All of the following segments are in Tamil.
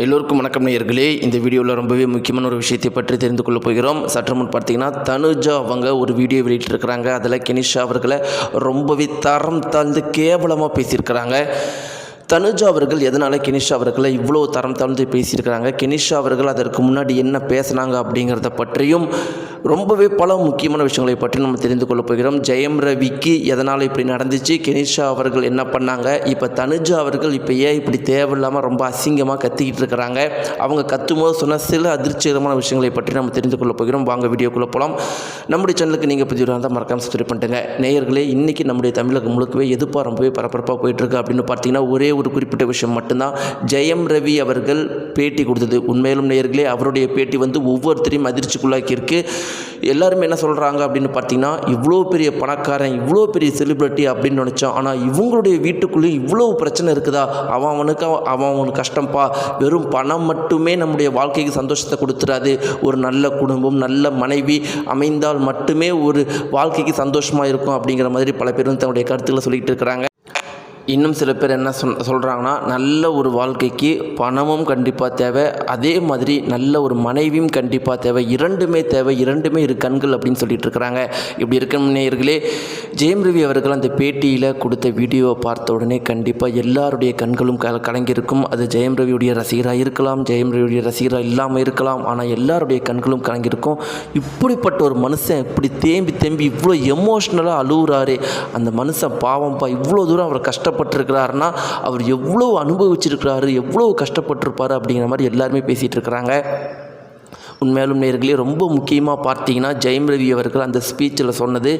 எல்லோருக்கும் வணக்கம் நேயர்களே. இந்த வீடியோவில் ரொம்பவே முக்கியமான ஒரு விஷயத்தை பற்றி தெரிந்து கொள்ள போகிறோம். சற்று முன் பார்த்தீங்கன்னா தனுஜா அவங்க ஒரு வீடியோ வெளியிட்டிருக்கிறாங்க. அதில் கெனிஷா அவர்களை ரொம்பவே தரம் தாழ்ந்து கேவலமாக பேசியிருக்கிறாங்க. தனுஜா அவர்கள் எதனால் கெனிஷா அவர்களை இவ்வளோ தரம் தாழ்ந்து பேசியிருக்கிறாங்க, கெனிஷா அவர்கள் அதற்கு முன்னாடி என்ன பேசினாங்க அப்படிங்கிறத பற்றியும் ரொம்பவே பல முக்கியமான விஷயங்களை பற்றி நம்ம தெரிந்து கொள்ள போகிறோம். ஜெயம் ரவிக்கு எதனால் இப்படி நடந்துச்சு, கெனிஷா அவர்கள் என்ன பண்ணாங்க, இப்போ தனுஜா அவர்கள் இப்போ ஏன் இப்படி தேவையில்லாமல் ரொம்ப அசிங்கமாக கத்திக்கிட்டு இருக்கிறாங்க, அவங்க கத்தும்போது சொன்ன சில அதிர்ச்சிகரமான விஷயங்களை பற்றி நம்ம தெரிந்து கொள்ள போகிறோம். வாங்க வீடியோக்குள்ளே போகலாம். நம்முடைய சேனலுக்கு நீங்கள் பதிவு இருந்தால் மறக்காமல் சப்ஸ்கிரைப் பண்ணிட்டுங்க. நேயர்களே, இன்றைக்கி நம்முடைய தமிழகம் முழுக்கவே எதுப்பாக ரொம்பவே பரபரப்பாக போயிட்டுருக்கு அப்படின்னு பார்த்தீங்கன்னா ஒரே ஒரு குறிப்பிட்ட விஷயம் மட்டும்தான். ஜெயம் ரவி அவர்கள் பேட்டி கொடுத்தது உண்மையிலும் நேயர்களே அவருடைய பேட்டி ஒவ்வொருத்தரையும் அதிர்ச்சிக்குள்ளாக்கியிருக்கு. எல்லாருமே என்ன சொல்கிறாங்க அப்படின்னு பார்த்தீங்கன்னா, இவ்வளோ பெரிய பணக்காரன், இவ்வளோ பெரிய செலிப்ரிட்டி அப்படின்னு நினச்சோம், ஆனால் இவங்களுடைய வீட்டுக்குள்ளேயும் இவ்வளோ பிரச்சனை இருக்குதா, அவனுக்கு கஷ்டம்ப்பா, வெறும் பணம் மட்டுமே நம்முடைய வாழ்க்கைக்கு சந்தோஷத்தை கொடுத்துடாது, ஒரு நல்ல குடும்பம், நல்ல மனைவி அமைந்தால் மட்டுமே ஒரு வாழ்க்கைக்கு சந்தோஷமாக இருக்கும் அப்படிங்கிற மாதிரி பல பேரும் தன்னுடைய கருத்துக்களை சொல்லிக்கிட்டு இருக்கிறாங்க. இன்னும் சில பேர் என்ன சொல்கிறாங்கன்னா, நல்ல ஒரு வாழ்க்கைக்கு பணமும் கண்டிப்பாக தேவை, அதே மாதிரி நல்ல ஒரு மனைவியும் கண்டிப்பாக தேவை, இரண்டுமே தேவை, இரண்டுமே இரு கண்கள் அப்படின்னு சொல்லிட்டு இருக்கிறாங்க. இப்படி இருக்கும் நேயர்களே, ஜெயம் ரவி அவர்கள் அந்த பேட்டியில் கொடுத்த வீடியோவை பார்த்த உடனே கண்டிப்பாக எல்லாருடைய கண்களும் கலங்கியிருக்கும். அது ஜெயம் ரவியுடைய ரசிகராக இருக்கலாம், ஜெயம் ரவியுடைய ரசிகராக இல்லாமல் இருக்கலாம், ஆனால் எல்லாருடைய கண்களும் கலங்கியிருக்கும். இப்படிப்பட்ட ஒரு மனுஷன் இப்படி தேம்பி இவ்வளோ எமோஷ்னலாக அழுகுறாரு, அந்த மனுஷன் பாவம்ப்பா, இவ்வளோ தூரம் அவர் கஷ்டப்பட்டிருக்கிறாருன்னா அவர் எவ்வளோ அனுபவிச்சிருக்கிறாரு, எவ்வளோ கஷ்டப்பட்டிருப்பார் அப்படிங்கிற மாதிரி எல்லாருமே பேசிகிட்டு இருக்கிறாங்க. உண்மையாலும் நேயர்களே, ரொம்ப முக்கியமாக பார்த்தீங்கன்னா ஜெயம் ரவி அவர்கள் அந்த ஸ்பீச்சில் சொன்னது,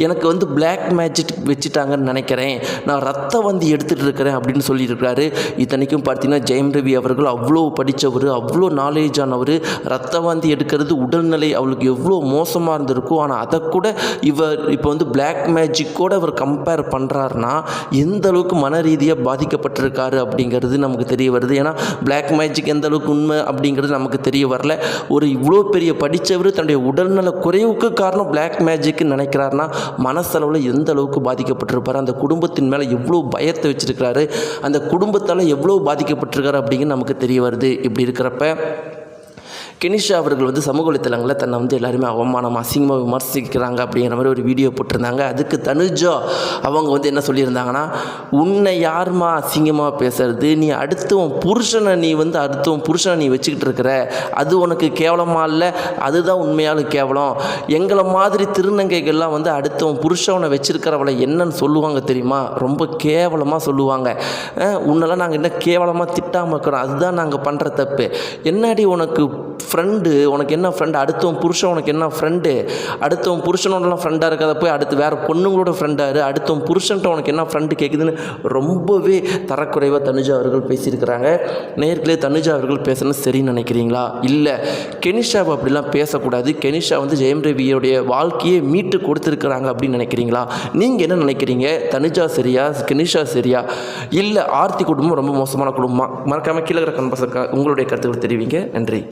எனக்கு பிளாக் மேஜிக் வச்சுட்டாங்கன்னு நினைக்கிறேன், நான் ரத்தம் எடுத்துகிட்டு இருக்கிறேன் அப்படின்னு சொல்லியிருக்கிறாரு. இத்தனைக்கும் பார்த்தீங்கன்னா ஜெயம் ரவி அவர்கள் அவ்வளோ படித்தவர், அவ்வளோ நாலேஜானவர், ரத்தம் எடுக்கிறது உடல்நிலை அவளுக்கு எவ்வளோ மோசமாக இருந்திருக்கும், ஆனால் அதை கூட இவர் இப்போ பிளாக் மேஜிக்கோடு அவர் கம்பேர் பண்ணுறாருன்னா எந்த அளவுக்கு மன ரீதியாக பாதிக்கப்பட்டிருக்காரு அப்படிங்கிறது நமக்கு தெரிய வருது. ஏன்னா பிளாக் மேஜிக் எந்த அளவுக்கு உண்மை அப்படிங்கிறது நமக்கு தெரிய வரல. ஒரு இவ்வளோ பெரிய படித்தவர் தன்னுடைய உடல்நல குறைவுக்கு காரணம் பிளாக் மேஜிக்னு நினைக்கிறாருன்னா மனசளவில் எந்த அளவுக்கு பாதிக்கப்பட்டிருப்பார், அந்த குடும்பத்தின் மேலே எவ்வளோ பயத்தை வச்சுருக்கிறாரு, அந்த குடும்பத்தால் எவ்வளோ பாதிக்கப்பட்டிருக்காரு அப்படிங்கிறது நமக்கு தெரிய வருது. இப்படி இருக்கிறப்ப கெனிஷா அவர்கள் சமூக வலைத்தளங்களில் தன்னை எல்லாருமே அவமானம் அசிங்கமாக விமர்சிக்கிறாங்க அப்படிங்கிற மாதிரி ஒரு வீடியோ போட்டிருந்தாங்க. அதுக்கு தனுஜா அவங்க என்ன சொல்லியிருந்தாங்கன்னா, உன்னை யாருமா அசிங்கமாக பேசுறது, நீ அடுத்தவன் புருஷனை நீ வச்சுக்கிட்டு இருக்கிற, அது உனக்கு கேவலமாக இல்லை, அதுதான் உண்மையாலும் கேவலம். எங்களை மாதிரி திருநங்கைகள்லாம் அடுத்தவன் புருஷனை வச்சிருக்கிறவளை என்னன்னு சொல்லுவாங்க தெரியுமா, ரொம்ப கேவலமாக சொல்லுவாங்க. உன்னெல்லாம் நாங்கள் என்ன கேவலமாக திட்டாமல் இருக்கிறோம், அதுதான் நாங்கள் பண்ணுற தப்பு. என்னடி உனக்கு ஃப்ரெண்டு, உனக்கு என்ன ஃப்ரெண்டு, அடுத்தவன் புருஷன் உனக்கு என்ன ஃப்ரெண்டு, அடுத்தவன் புருஷனோடலாம் ஃப்ரெண்டாக இருக்காத போய் அடுத்து வேறு பொண்ணுங்களோட ஃப்ரெண்டாரு, அடுத்தவன் புருஷன்ட்ட உனக்கு என்ன ஃப்ரெண்டு கேட்குதுன்னு ரொம்பவே தரக்குறைவாக தனுஜா அவர்கள் பேசியிருக்கிறாங்க. நேர்களே, தனுஜா அவர்கள் பேசணும் சரின்னு நினைக்கிறீங்களா? இல்லை, கெனிஷாவை அப்படிலாம் பேசக்கூடாது. கெனிஷா ஜெயம் ரவியோடைய வாழ்க்கையை மீட்டு கொடுத்துருக்குறாங்க அப்படின்னு நினைக்கிறீங்களா? நீங்கள் என்ன நினைக்கிறீங்க? தனுஜா சரியா, கெனிஷா சரியா, இல்லை ஆர்த்தி குடும்பம் ரொம்ப மோசமான குடும்பமாக? மறக்காமல் கீழே இருக்கிற உங்களுடைய கருத்துக்களை தெரிவிங்க. நன்றி.